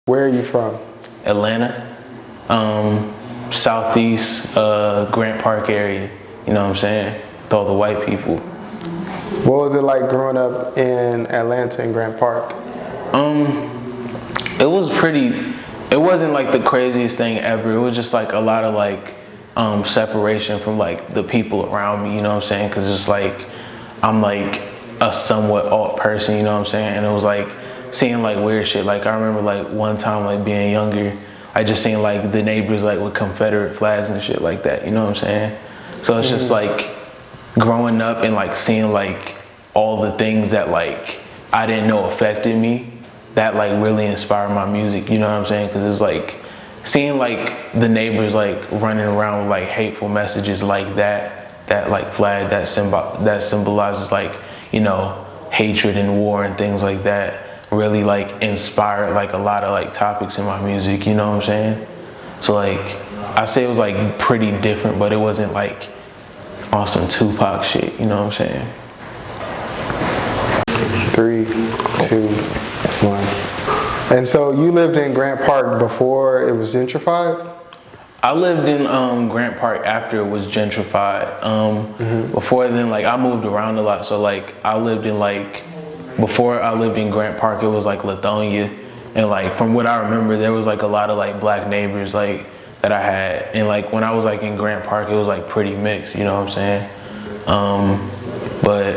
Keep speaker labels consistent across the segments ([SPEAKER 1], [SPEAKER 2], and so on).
[SPEAKER 1] Where are you from?
[SPEAKER 2] Atlanta, southeast, Grant Park area. You know what I'm saying? With all the white people.
[SPEAKER 1] What was it like growing up in Atlanta and Grant Park?
[SPEAKER 2] It was it wasn't like the craziest thing ever. It was just like a lot of like separation from like the people around me, you know what I'm saying? Cause it's like, I'm like a somewhat alt person, you know what I'm saying? And it was like seeing like weird shit. Like I remember like one time like being younger, I just seen like the neighbors like with Confederate flags and shit like that, you know what I'm saying? So it's just like growing up and like seeing like all the things that like I didn't know affected me, that like really inspired my music, you know what I'm saying? Cause it's like seeing like the neighbors like running around with like hateful messages like that like flag that symbolizes like, you know, hatred and war and things like that, really like inspired like a lot of like topics in my music, you know what I'm saying? So like I say it was like pretty different, but it wasn't like on some Tupac shit, you know what I'm saying?
[SPEAKER 1] 3, 2, 1. And so you lived in Grant Park before it was gentrified?
[SPEAKER 2] I lived in Grant Park after it was gentrified. Before then, like I moved around a lot. So like I lived in like, before I lived in Grant Park, it was like Lithonia. And like from what I remember, there was like a lot of like black neighbors like that I had. And like when I was like in Grant Park, it was like pretty mixed, you know what I'm saying? But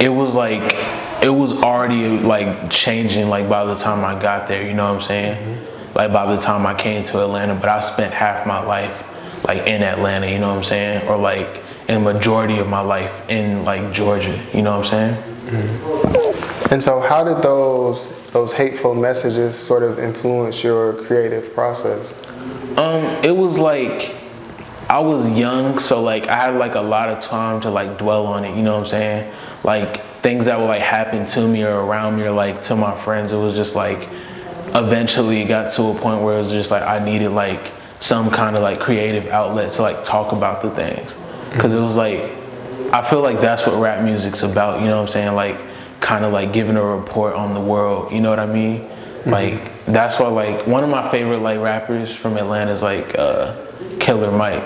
[SPEAKER 2] it was like, it was already like changing like by the time I got there, you know what I'm saying? Like by the time I came to Atlanta, but I spent half my life like in Atlanta, you know what I'm saying? Or like in majority of my life in like Georgia, you know what I'm saying?
[SPEAKER 1] And so how did those hateful messages sort of influence your creative process?
[SPEAKER 2] It was like, I was young, so like I had like a lot of time to like dwell on it, you know what I'm saying? Like things that would like happen to me or around me or like to my friends, it was just like, eventually it got to a point where it was just like I needed like some kind of like creative outlet to like talk about the things. Cause it was like, I feel like that's what rap music's about, you know what I'm saying? Like kind of like giving a report on the world, you know what I mean? Like that's why like one of my favorite like rappers from Atlanta is like Killer Mike.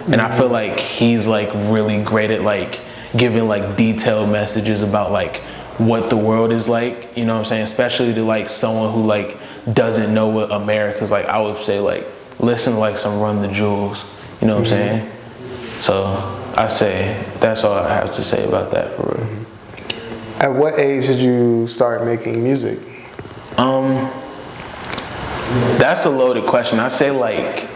[SPEAKER 2] And I feel like he's like really great at like giving like detailed messages about like what the world is like, you know what I'm saying? Especially to like someone who like doesn't know what America's like. I would say like listen to like some Run the Jewels, you know what I'm saying? So I say that's all I have to say about that for real.
[SPEAKER 1] At what age did you start making music?
[SPEAKER 2] That's a loaded question. I say like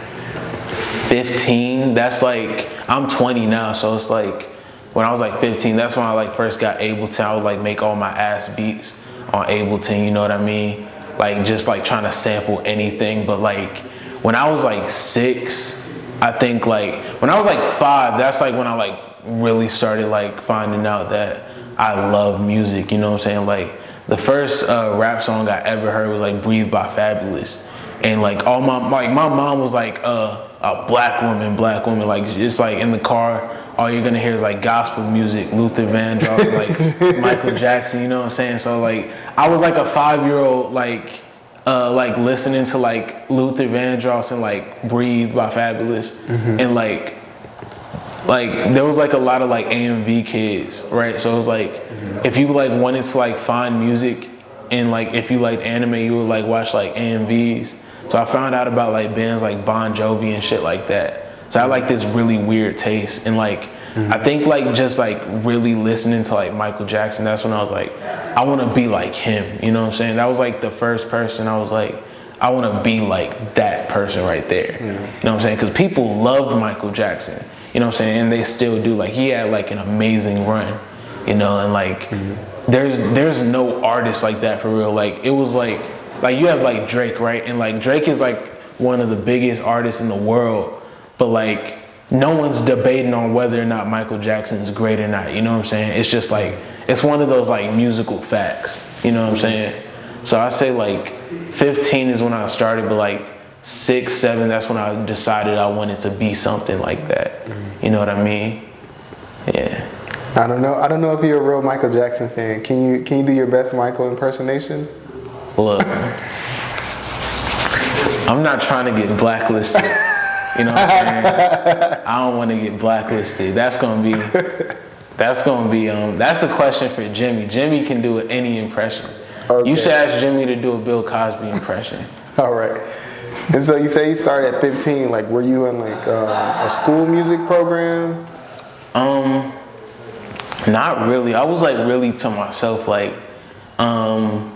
[SPEAKER 2] 15. That's like, I'm 20 now, so it's like when I was like 15, that's when I like first got Ableton. I would like make all my ass beats on Ableton, you know what I mean? Like just like trying to sample anything. But like when I was like 6, I think like when I was like 5, that's like when I like really started like finding out that I love music, you know what I'm saying? Like the first rap song I ever heard was like Breathe by Fabulous. And like all my mom was like a black woman, like it's like in the car, all you're gonna hear is like gospel music, Luther Vandross, like Michael Jackson, you know what I'm saying? So like I was like a 5-year-old like listening to like Luther Vandross and like Breathe by Fabulous. And like there was like a lot of like AMV kids, right? So it was like if you like wanted to like find music and like if you liked anime, you would like watch like AMVs. So I found out about like bands like Bon Jovi and shit like that. So I had like this really weird taste, and like I think like just like really listening to like Michael Jackson, that's when I was like, I want to be like him, you know what I'm saying? That was like the first person I was like, I want to be like that person right there. You know what I'm saying? Because people loved Michael Jackson, you know what I'm saying? And they still do. Like he had like an amazing run, you know, and like there's no artist like that for real. Like it was like you have like Drake, right? And like Drake is like one of the biggest artists in the world, but like no one's debating on whether or not Michael Jackson's great or not, you know what I'm saying? It's just like, it's one of those like musical facts, you know what I'm saying? So I say like 15 is when I started, but like 6, 7, that's when I decided I wanted to be something like that. You know what I mean? Yeah.
[SPEAKER 1] I don't know if you're a real Michael Jackson fan. Can you do your best Michael impersonation?
[SPEAKER 2] Look, I'm not trying to get blacklisted. You know what I'm saying? I don't want to get blacklisted. That's a question for Jimmy. Jimmy can do any impression.
[SPEAKER 1] Okay.
[SPEAKER 2] You should ask Jimmy to do a Bill Cosby impression.
[SPEAKER 1] All right. And so you say you started at 15. Like, were you in like a school music program?
[SPEAKER 2] Not really. I was like really to myself. Like, I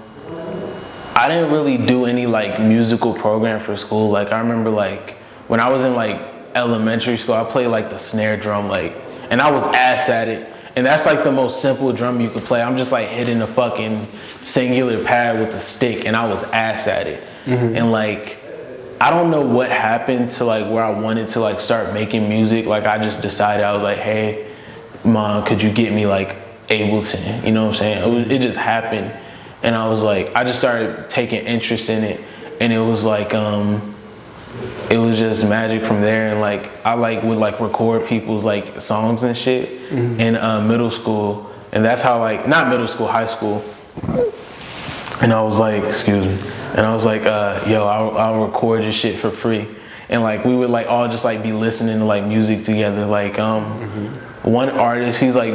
[SPEAKER 2] didn't really do any like musical program for school. Like, I remember like when I was in like elementary school, I played like the snare drum, like, and I was ass at it. And that's like the most simple drum you could play. I'm just like hitting a fucking singular pad with a stick, and I was ass at it. And like, I don't know what happened to like where I wanted to like start making music. Like, I just decided, I was like, hey, Mom, could you get me like Ableton? You know what I'm saying? It just happened. And I was like, I just started taking interest in it. And it was like, it was just magic from there. And like, I like would like record people's like songs and shit in middle school. And that's how like, not middle school, high school. And I was like, excuse me. And I was like, yo, I'll record your shit for free. And like, we would like all just like be listening to like music together. Like, one artist, he's like,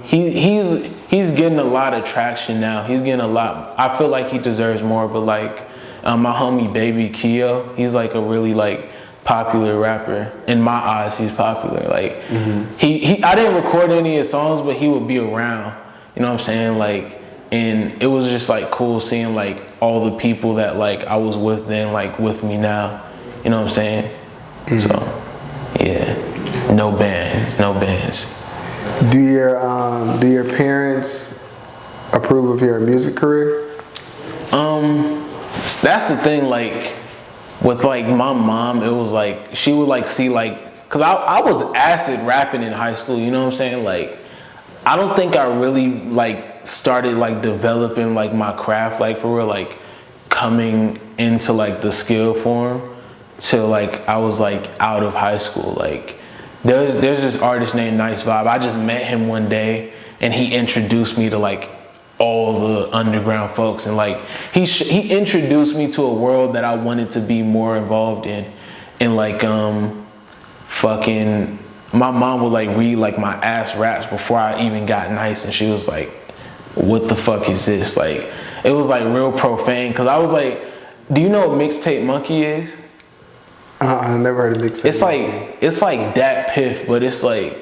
[SPEAKER 2] he's getting a lot of traction now. He's getting a lot. I feel like he deserves more, but like, my homie Baby Keo, he's like a really like popular rapper. In my eyes, he's popular. Like, I didn't record any of his songs, but he would be around. You know what I'm saying? Like, and it was just like cool seeing like all the people that like I was with then like with me now. You know what I'm saying? So, yeah, no bands.
[SPEAKER 1] Do your parents approve of your music career?
[SPEAKER 2] That's the thing, like, with like my mom, it was like, she would like see like, cause I was acid rapping in high school, you know what I'm saying? Like, I don't think I really like started like developing like my craft, like for real, like coming into like the skill form till like I was like out of high school. Like, there's this artist named Nice Vibe. I just met him one day and he introduced me to like all the underground folks, and like he introduced me to a world that I wanted to be more involved in. And like fucking my mom would like read like my ass raps before I even got nice, and she was like, what the fuck is this? Like, it was like real profane, cause I was like, do you know what Mixtape Monkey is?
[SPEAKER 1] I never heard of Mixtape.
[SPEAKER 2] It's like Dat Piff, but it's like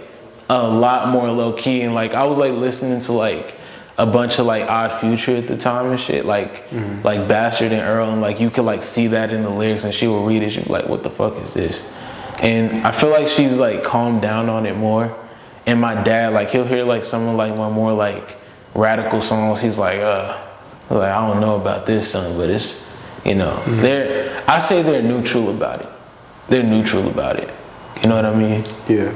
[SPEAKER 2] a lot more low key. And like, I was like listening to like a bunch of like Odd Future at the time and shit, like like Bastard and Earl, and like you could like see that in the lyrics, and she would read it, she'd be like, what the fuck is this? And I feel like she's like calmed down on it more. And my dad, like, he'll hear like some of like my more like radical songs, he's like, I don't know about this, son, but it's, you know, I say they're neutral about it. They're neutral about it. You know what I mean?
[SPEAKER 1] Yeah.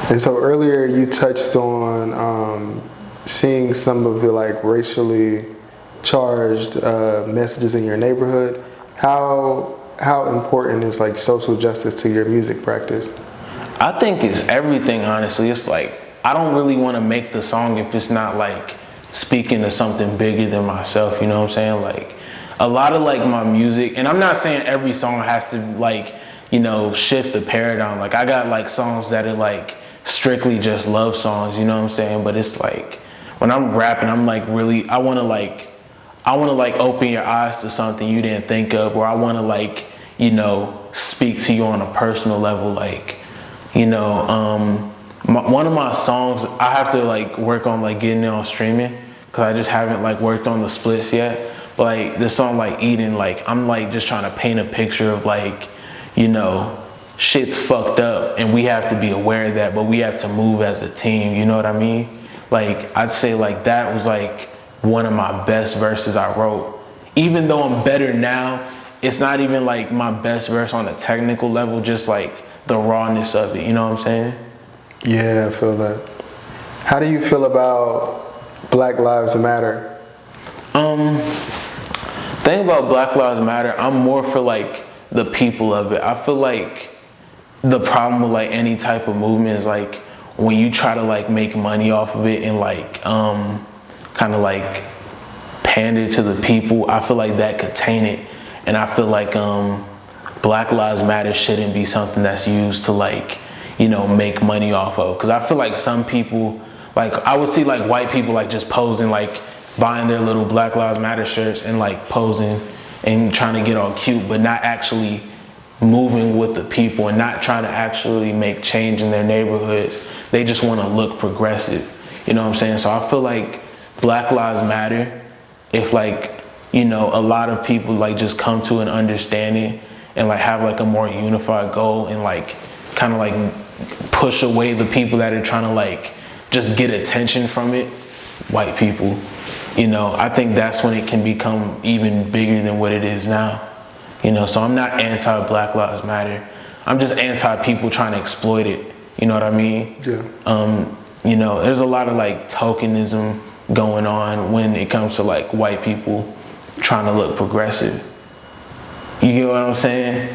[SPEAKER 1] And so earlier you touched on seeing some of the like racially charged messages in your neighborhood. How important is like social justice to your music practice?
[SPEAKER 2] I think it's everything, honestly. It's like, I don't really want to make the song if it's not like speaking to something bigger than myself, you know what I'm saying? Like, a lot of like my music, and I'm not saying every song has to like, you know, shift the paradigm. Like, I got like songs that are like strictly just love songs, you know what I'm saying? But it's like, when I'm rapping, I'm like really, I want to like open your eyes to something you didn't think of, or I want to like, you know, speak to you on a personal level. Like, you know, one of my songs, I have to like work on like getting it on streaming, because I just haven't like worked on the splits yet. But like this song, like Eden, like I'm like just trying to paint a picture of like, you know, shit's fucked up and we have to be aware of that, but we have to move as a team, you know what I mean? Like, I'd say like that was like one of my best verses I wrote. Even though I'm better now, it's not even like my best verse on a technical level, just like the rawness of it, you know what I'm saying?
[SPEAKER 1] Yeah, I feel that. How do you feel about Black Lives Matter?
[SPEAKER 2] Thing about Black Lives Matter, I'm more for like the people of it. I feel like the problem with like any type of movement is like when you try to like make money off of it and like kind of like pander to the people, I feel like that could taint it. And I feel like Black Lives Matter shouldn't be something that's used to like, you know, make money off of. Because I feel like some people, like I would see like white people like just posing, like buying their little Black Lives Matter shirts and like posing and trying to get all cute, but not actually moving with the people and not trying to actually make change in their neighborhoods. They just want to look progressive. You know what I'm saying? So I feel like Black Lives Matter, if like, you know, a lot of people like just come to an understanding and like have like a more unified goal and like kind of like push away the people that are trying to like just get attention from it, white people, you know, I think that's when it can become even bigger than what it is now. You know, so I'm not anti-Black Lives Matter. I'm just anti-people trying to exploit it. You know what I mean?
[SPEAKER 1] Yeah.
[SPEAKER 2] You know, there's a lot of like tokenism going on when it comes to like white people trying to look progressive. You get what I'm saying?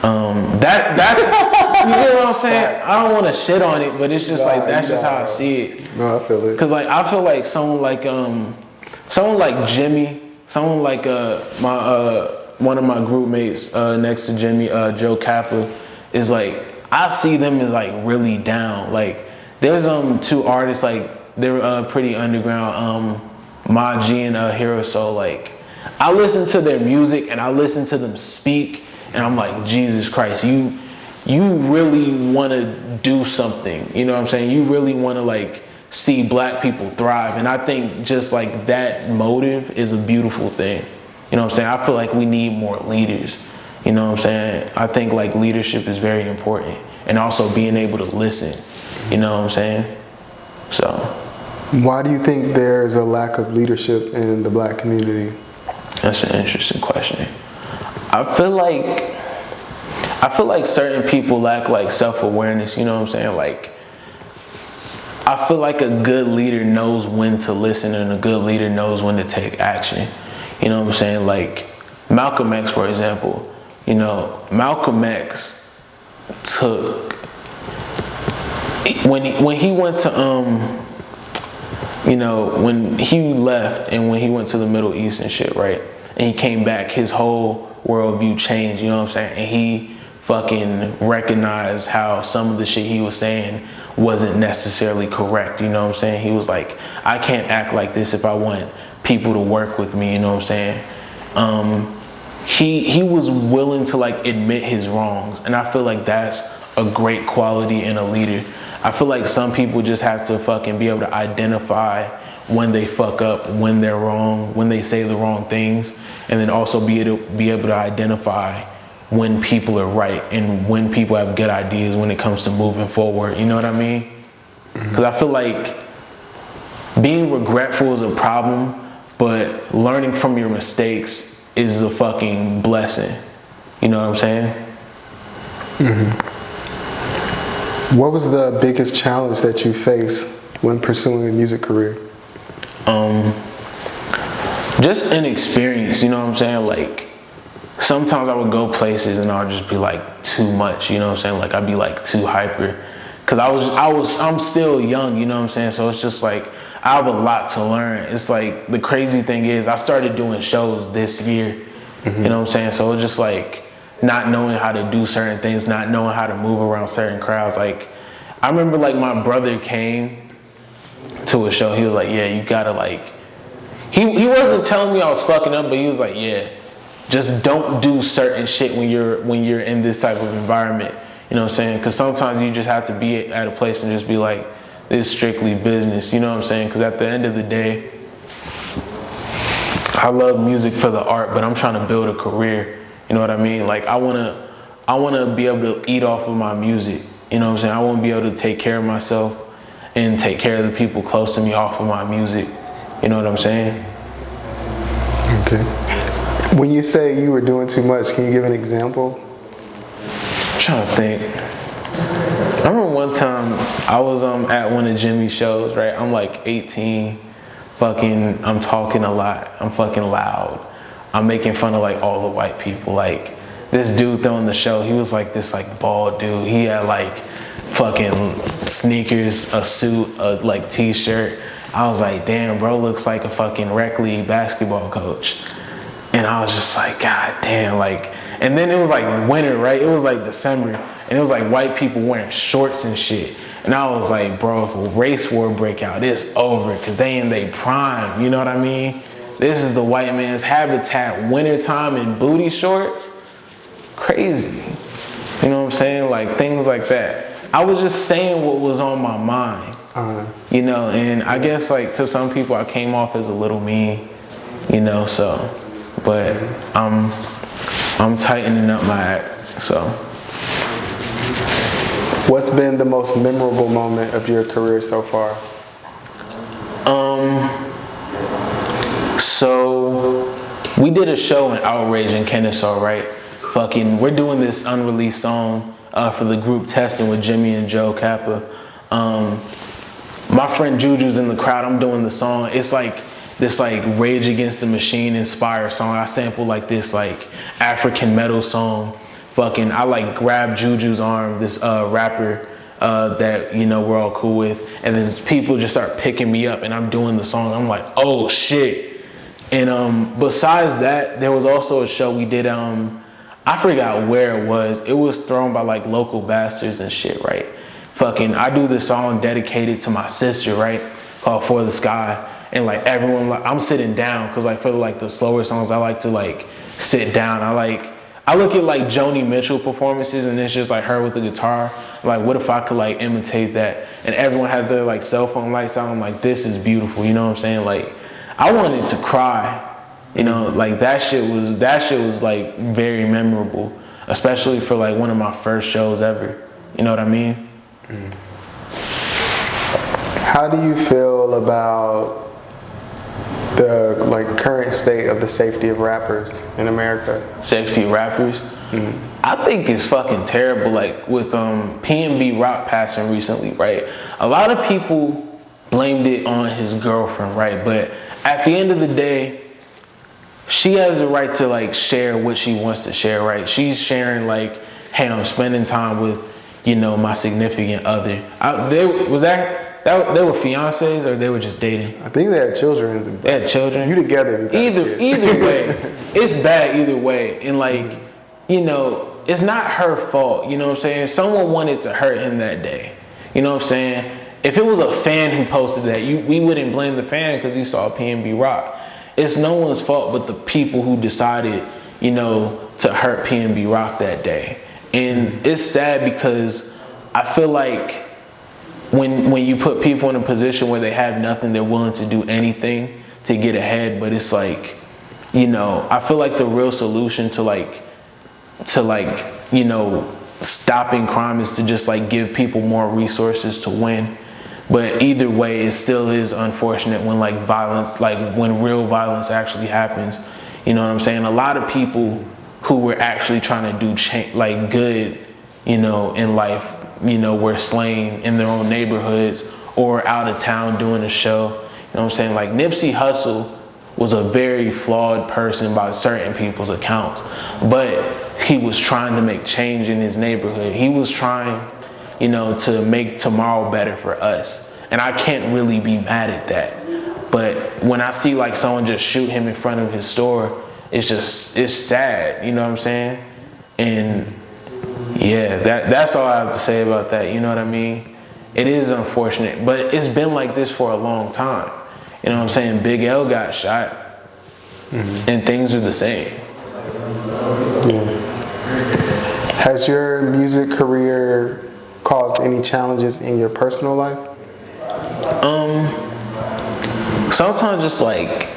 [SPEAKER 2] That's you get what I'm saying? I don't want to shit on it, but it's just like that's just how I see it.
[SPEAKER 1] No, I feel it.
[SPEAKER 2] Cause like I feel like someone like Jimmy, someone like one of my group mates next to Jimmy, Joe Kappa, is like, I see them as like really down. Like there's two artists, like they're pretty underground, Ma G and Hero Soul. Like I listen to their music and I listen to them speak and I'm like, Jesus Christ, you really want to do something. You know what I'm saying? You really want to like see black people thrive. And I think just like that motive is a beautiful thing. You know what I'm saying? I feel like we need more leaders. You know what I'm saying? I think like leadership is very important, and also being able to listen. You know what I'm saying? So.
[SPEAKER 1] Why do you think there's a lack of leadership in the black community?
[SPEAKER 2] That's an interesting question. I feel like certain people lack like self-awareness. You know what I'm saying? Like, I feel like a good leader knows when to listen, and a good leader knows when to take action. You know what I'm saying? Like Malcolm X, for example. You know, Malcolm X took when he went to you know, when he left and when he went to the Middle East and shit, right? And he came back, his whole worldview changed. You know what I'm saying? And he fucking recognized how some of the shit he was saying wasn't necessarily correct. You know what I'm saying? He was like, I can't act like this if I want people to work with me. You know what I'm saying? He was willing to like admit his wrongs, and I feel like that's a great quality in a leader. I feel like some people just have to fucking be able to identify when they fuck up, when they're wrong, when they say the wrong things, and then also be able to identify when people are right and when people have good ideas when it comes to moving forward. You know what I mean? Because I feel like being regretful is a problem, but learning from your mistakes is a fucking blessing. You know what I'm saying?
[SPEAKER 1] What was the biggest challenge that you faced when pursuing a music career?
[SPEAKER 2] Just an experience, you know what I'm saying? Like, sometimes I would go places and I would just be like too much, you know what I'm saying? Like I'd be like too hyper. Cause I'm still young, you know what I'm saying? So it's just like, I have a lot to learn. It's like, the crazy thing is I started doing shows this year, you know what I'm saying? So it's just like not knowing how to do certain things, not knowing how to move around certain crowds. Like, I remember like my brother came to a show. He was like, yeah, you gotta like, he wasn't telling me I was fucking up, but he was like, yeah, just don't do certain shit when you're in this type of environment. You know what I'm saying? Because sometimes you just have to be at a place and just be like, this is strictly business. You know what I'm saying? Because at the end of the day, I love music for the art, but I'm trying to build a career. You know what I mean? Like I wanna be able to eat off of my music. You know what I'm saying? I want to be able to take care of myself and take care of the people close to me off of my music. You know what I'm saying?
[SPEAKER 1] Okay. When you say you were doing too much, can you give an example?
[SPEAKER 2] I'm trying to think. I remember one time I was at one of Jimmy's shows, right? I'm like 18, I'm talking a lot, I'm fucking loud. I'm making fun of like all the white people. Like this dude throwing the show, he was like this like bald dude. He had like fucking sneakers, a suit, a like t-shirt. I was like, damn, bro looks like a fucking rec league basketball coach. And And I was just like, God damn, like, and then it was like winter, right? It was like December, and it was like white people wearing shorts and shit. And I was like, bro, if a race war break out, it's over, because they in their prime, you know what I mean? This is the white man's habitat, wintertime in booty shorts. Crazy. You know what I'm saying? Like, things like that. I was just saying what was on my mind, you know, and I guess, like, to some people I came off as a little mean, you know, so, but I'm tightening up my act, so.
[SPEAKER 1] What's been the most memorable moment of your career so far?
[SPEAKER 2] So we did a show in Outrage in Kennesaw, right? We're doing this unreleased song for the group Testing with Jimmy and Joe Kappa. My friend Juju's in the crowd. I'm doing the song. It's like this like Rage Against the Machine inspired song. I sampled like this like African metal song. I like grabbed Juju's arm, this rapper that, you know, we're all cool with, and then people just start picking me up and I'm doing the song. I'm like, oh shit. And besides that, there was also a show we did, I forgot where it was. It was thrown by like local bastards and shit, right? I do this song dedicated to my sister, right? Called For the Sky. And like everyone, like, I'm sitting down, because like for like the slower songs, I like to like sit down. I look at like Joni Mitchell performances and it's just like her with the guitar. Like, what if I could like imitate that? And everyone has their like cell phone lights out. I'm like, this is beautiful. You know what I'm saying? Like, I wanted to cry. You know, like that shit was like very memorable, especially for like one of my first shows ever. You know what I mean?
[SPEAKER 1] How do you feel about the like current state of the safety of rappers in America?
[SPEAKER 2] Safety of rappers? I think it's fucking terrible. Like with P&B Rock passing recently, right? A lot of people blamed it on his girlfriend, right? But at the end of the day, she has the right to like share what she wants to share, right? She's sharing like, hey, I'm spending time with, you know, my significant other. They were fiancés or they were just dating?
[SPEAKER 1] I think they had children.
[SPEAKER 2] They had children?
[SPEAKER 1] You together.
[SPEAKER 2] Either way, it's bad either way. And like, you know, it's not her fault, you know what I'm saying? Someone wanted to hurt him that day. You know what I'm saying? If it was a fan who posted that, we wouldn't blame the fan because he saw P&B Rock. It's no one's fault but the people who decided, you know, to hurt P&B Rock that day. And it's sad because I feel like when you put people in a position where they have nothing, they're willing to do anything to get ahead. But it's like, you know, I feel like the real solution to you know, stopping crime is to just like give people more resources to win. But either way, it still is unfortunate when like violence, like when real violence actually happens. You know what I'm saying? A lot of people who were actually trying to do like good, you know, in life, you know, were slain in their own neighborhoods or out of town doing a show. You know what I'm saying? Like Nipsey Hussle was a very flawed person by certain people's accounts, but he was trying to make change in his neighborhood. He was trying, you know, to make tomorrow better for us. And I can't really be mad at that. But when I see like someone just shoot him in front of his store, it's sad, you know what I'm saying? And yeah, that's all I have to say about that, you know what I mean? It is unfortunate, but it's been like this for a long time. You know what I'm saying? Big L got shot, and things are the same.
[SPEAKER 1] Yeah. Has your music career caused any challenges in your personal life?
[SPEAKER 2] Sometimes just like,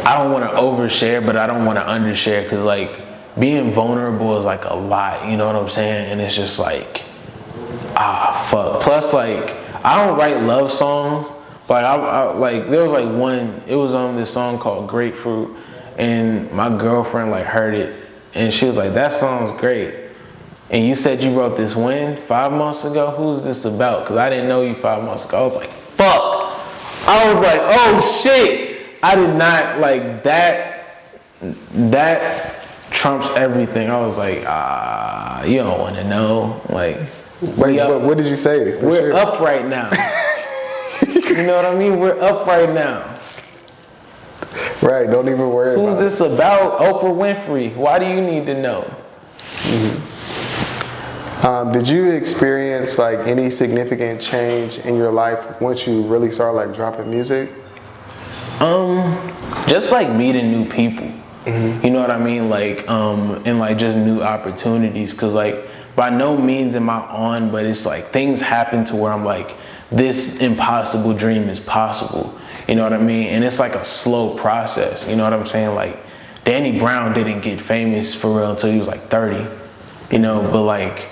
[SPEAKER 2] I don't want to overshare, but I don't want to undershare, because like being vulnerable is like a lot, you know what I'm saying? And it's just like, fuck. Plus like, I don't write love songs, but I like, there was like one, it was on this song called Grapefruit, and my girlfriend like heard it, and she was like, that song's great. And you said you wrote this when? 5 months ago? Who's this about? Because I didn't know you 5 months ago. I was like, fuck. I was like, oh shit. I did not, like, that trumps everything. I was like, you don't want to know. Like,
[SPEAKER 1] wait, what did you say?
[SPEAKER 2] We're up right now. You know what I mean? We're up right now.
[SPEAKER 1] Right, don't even worry
[SPEAKER 2] Who's
[SPEAKER 1] about
[SPEAKER 2] this about? Oprah Winfrey. Why do you need to know?
[SPEAKER 1] Did you experience like any significant change in your life once you really started like dropping music?
[SPEAKER 2] Just like meeting new people. You know what I mean? Like, and like just new opportunities. Cause like by no means am I on, but it's like things happen to where I'm like, this impossible dream is possible. You know what I mean? And it's like a slow process. You know what I'm saying? Like Danny Brown didn't get famous for real until he was like 30. You know, but like,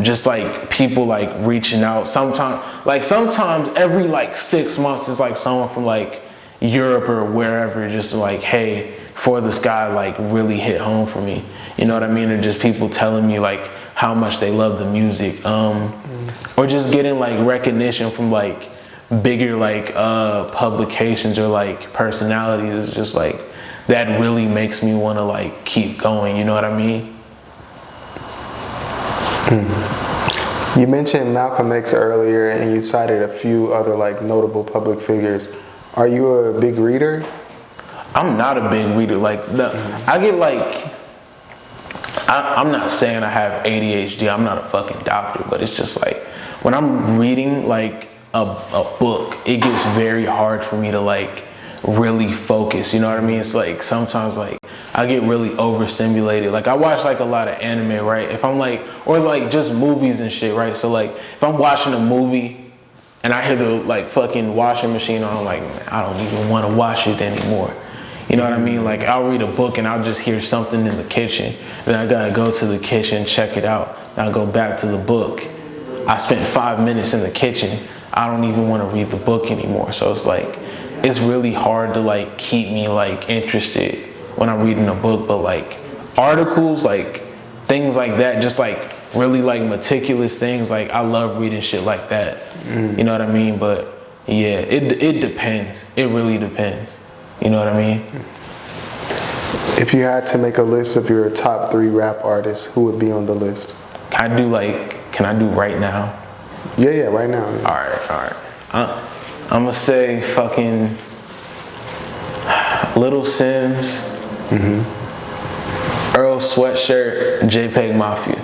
[SPEAKER 2] just like people like reaching out sometimes every like 6 months is like someone from like Europe or wherever just like, hey, For the Sky like really hit home for me. You know what I mean? Or just people telling me like how much they love the music. Or just getting like recognition from like bigger like publications or like personalities. It's just like that really makes me want to like keep going. You know what I mean?
[SPEAKER 1] You mentioned Malcolm X earlier, and you cited a few other like notable public figures. Are you a big reader?
[SPEAKER 2] I'm not a big reader. Like, I get like, I'm not saying I have ADHD. I'm not a fucking doctor, but it's just like when I'm reading like a book, it gets very hard for me to like really focus. You know what I mean? It's like sometimes like I get really overstimulated. Like I watch like a lot of anime, right? If I'm like, or like just movies and shit, right? So like if I'm watching a movie and I hear the like fucking washing machine on, I'm like, man, I don't even want to wash it anymore. You know what I mean? Like I'll read a book and I'll just hear something in the kitchen. Then I gotta go to the kitchen, check it out. Then I'll go back to the book. I spent 5 minutes in the kitchen. I don't even want to read the book anymore. So it's like, it's really hard to like keep me like interested when I'm reading a book. But like articles, like things like that, just like really like meticulous things, like I love reading shit like that. You know what I mean? But yeah, it depends. It really depends. You know what I mean?
[SPEAKER 1] If you had to make a list of your top 3 rap artists, who would be on the list?
[SPEAKER 2] Can I do right now?
[SPEAKER 1] Yeah, right now. Yeah.
[SPEAKER 2] All right. I'm gonna say fucking Little Sims, Earl Sweatshirt, JPEG Mafia.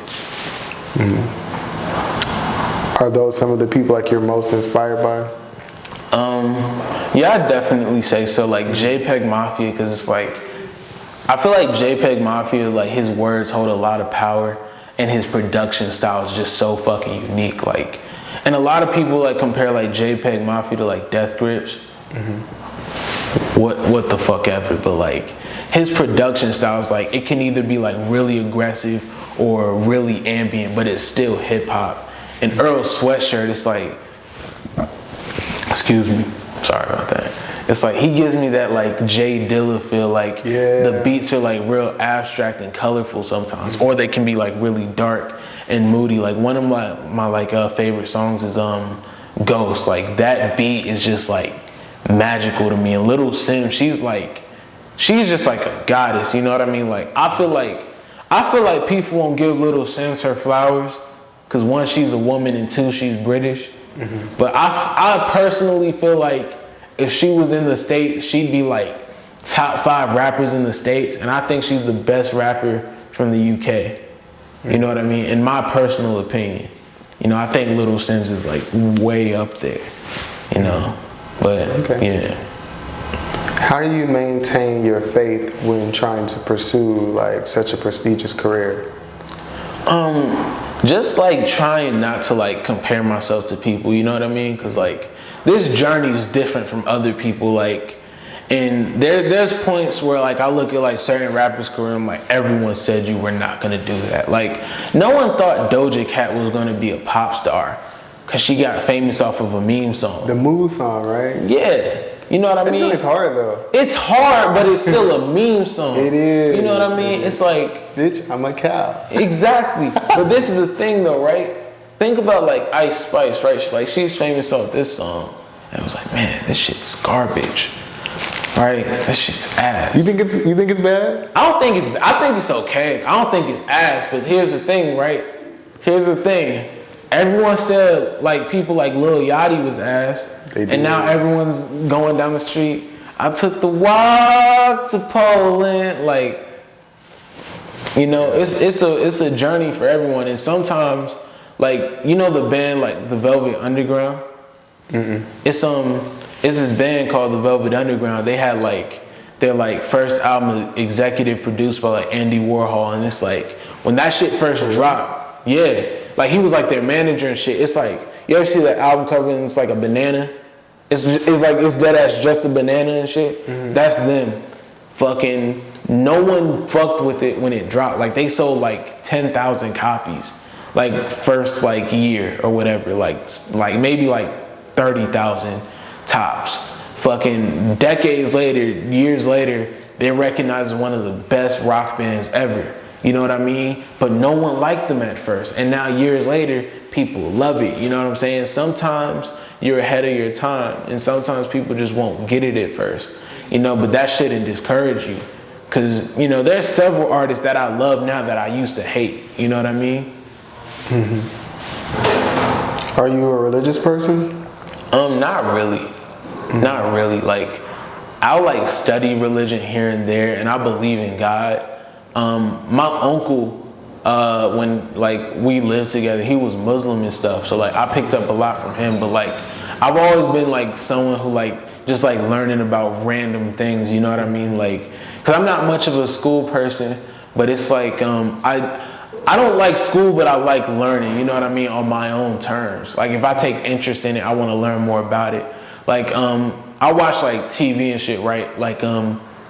[SPEAKER 1] Are those some of the people like you're most inspired by?
[SPEAKER 2] Yeah, I'd definitely say so. Like JPEG Mafia, because it's like, I feel like JPEG Mafia, like his words hold a lot of power, and his production style is just so fucking unique. Like, and a lot of people like compare like JPEG Mafia to like Death Grips. What the fuck ever, but like his production style is like, it can either be like really aggressive or really ambient, but it's still hip hop. And Earl Sweatshirt, it's like, excuse me, sorry about that. It's like he gives me that like Jay Dilla feel, like the beats are like real abstract and colorful sometimes, or they can be like really dark and moody. Like one of my like favorite songs is Ghost. Like that beat is just like magical to me. And Little Sim, she's just like a goddess. You know what I mean? Like I feel like people won't give Little Sims her flowers because 1, she's a woman, and 2, she's British. But I personally feel like if she was in the States, she'd be like top 5 rappers in the States, and I think she's the best rapper from the UK. You know what I mean? In my personal opinion. You know, I think Little Sims is like way up there, you know, but yeah.
[SPEAKER 1] How do you maintain your faith when trying to pursue like such a prestigious career?
[SPEAKER 2] Just like trying not to like compare myself to people, you know what I mean? Cause like this journey is different from other people, like, and there's points where like I look at like certain rappers' career, I'm like, everyone said you were not gonna do that. Like no one thought Doja Cat was gonna be a pop star cause she got famous off of a meme song.
[SPEAKER 1] The Mood song, right?
[SPEAKER 2] Yeah. You know what I mean?
[SPEAKER 1] It's hard though.
[SPEAKER 2] It's hard, but it's still a meme song.
[SPEAKER 1] It is.
[SPEAKER 2] You know what I mean? It's like,
[SPEAKER 1] bitch, I'm a cow.
[SPEAKER 2] Exactly. But this is the thing though, right? Think about like Ice Spice, right? She's famous off this song. And it was like, man, this shit's garbage. Right? This shit's ass.
[SPEAKER 1] You think it's bad?
[SPEAKER 2] I think it's okay. I don't think it's ass, but here's the thing, right? Here's the thing. Everyone said like people like Lil Yachty was ass. And now everyone's going down the street. I took the walk to Poland. Like, you know, it's a journey for everyone. And sometimes, like, you know the band like the Velvet Underground? It's this band called the Velvet Underground. They had like their like first album executive produced by like Andy Warhol, and it's like when that shit first dropped, yeah, like he was like their manager and shit. It's like, you ever see that album cover and it's like a banana? It's like it's dead ass just a banana and shit. That's them. Fucking no one fucked with it when it dropped. Like they sold like 10,000 copies, like first like year or whatever. Like maybe like 30,000 tops. Fucking decades later, years later, they're recognized as one of the best rock bands ever. You know what I mean? But no one liked them at first. And now years later, people love it. You know what I'm saying? Sometimes you're ahead of your time, and sometimes people just won't get it at first. You know, but that shouldn't discourage you. Cause, you know, there's several artists that I love now that I used to hate. You know what I mean?
[SPEAKER 1] Are you a religious person?
[SPEAKER 2] Not really. Not really. Like, I'll like study religion here and there, and I believe in God. My uncle, when like we lived together, he was Muslim and stuff. So like I picked up a lot from him. But like I've always been like someone who like just like learning about random things. You know what I mean? Like, cause I'm not much of a school person, but it's like I don't like school, but I like learning. You know what I mean? On my own terms. Like if I take interest in it, I want to learn more about it. Like I watch like TV and shit, right? Like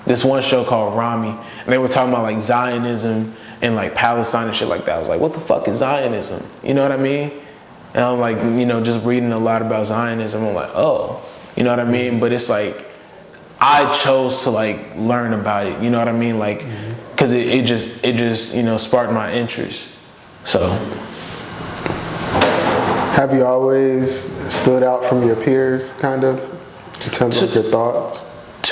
[SPEAKER 2] this one show called Rami, and they were talking about like Zionism and like Palestine and shit like that. I was like, what the fuck is Zionism? You know what I mean? And I'm like, you know, just reading a lot about Zionism, I'm like, oh, you know what I mean? But it's like, I chose to like learn about it, you know what I mean? Like, cause it just, you know, sparked my interest, so.
[SPEAKER 1] Have you always stood out from your peers, kind of, in terms of your thoughts?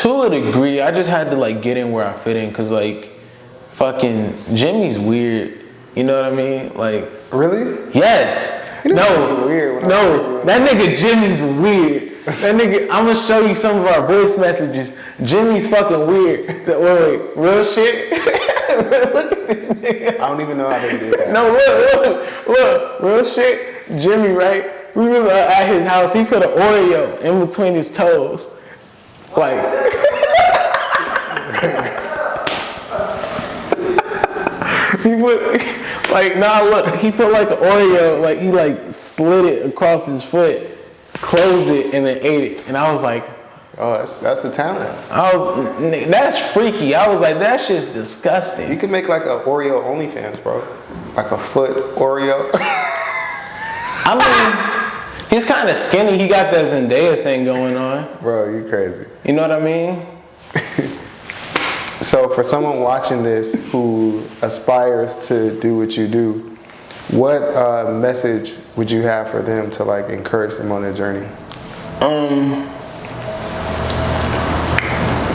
[SPEAKER 2] To a degree, I just had to like get in where I fit in, cause like, fucking Jimmy's weird. You know what I mean? Like,
[SPEAKER 1] really?
[SPEAKER 2] Yes. No.
[SPEAKER 1] Weird
[SPEAKER 2] no. That nigga Jimmy's weird. That nigga. I'm gonna show you some of our voice messages. Jimmy's fucking weird. Wait, real shit. Look at this nigga.
[SPEAKER 1] I don't even know how they did that.
[SPEAKER 2] No, look, real shit. Jimmy, right? We was at his house. He put an Oreo in between his toes, like. He put, like, look, he put like an Oreo, like he like slid it across his foot, closed it, and then ate it. And I was like,
[SPEAKER 1] oh, that's a talent.
[SPEAKER 2] That's freaky. I was like, that shit's disgusting.
[SPEAKER 1] You could make like a Oreo OnlyFans, bro. Like a foot Oreo.
[SPEAKER 2] I mean, he's kind of skinny. He got that Zendaya thing going on.
[SPEAKER 1] Bro, you crazy.
[SPEAKER 2] You know what I mean?
[SPEAKER 1] So for someone watching this who aspires to do what you do, what message would you have for them to like encourage them on their journey?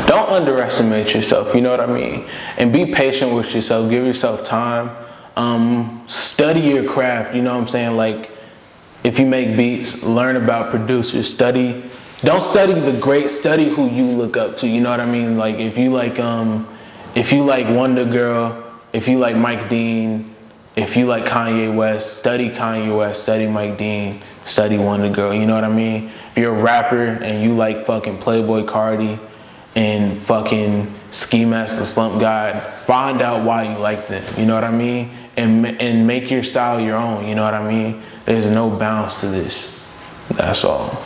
[SPEAKER 2] Don't underestimate yourself, you know what I mean? And be patient with yourself, give yourself time. Study your craft, you know what I'm saying? Like, if you make beats, learn about producers, don't study the great, study who you look up to, you know what I mean? Like if you like Wonder Girl, if you like Mike Dean, if you like Kanye West, study Kanye West, study Mike Dean, study Wonder Girl, you know what I mean? If you're a rapper and you like fucking Playboy Cardi and fucking Ski Mask the Slump God, find out why you like them, you know what I mean? And make your style your own, you know what I mean? There's no bounds to this, that's all.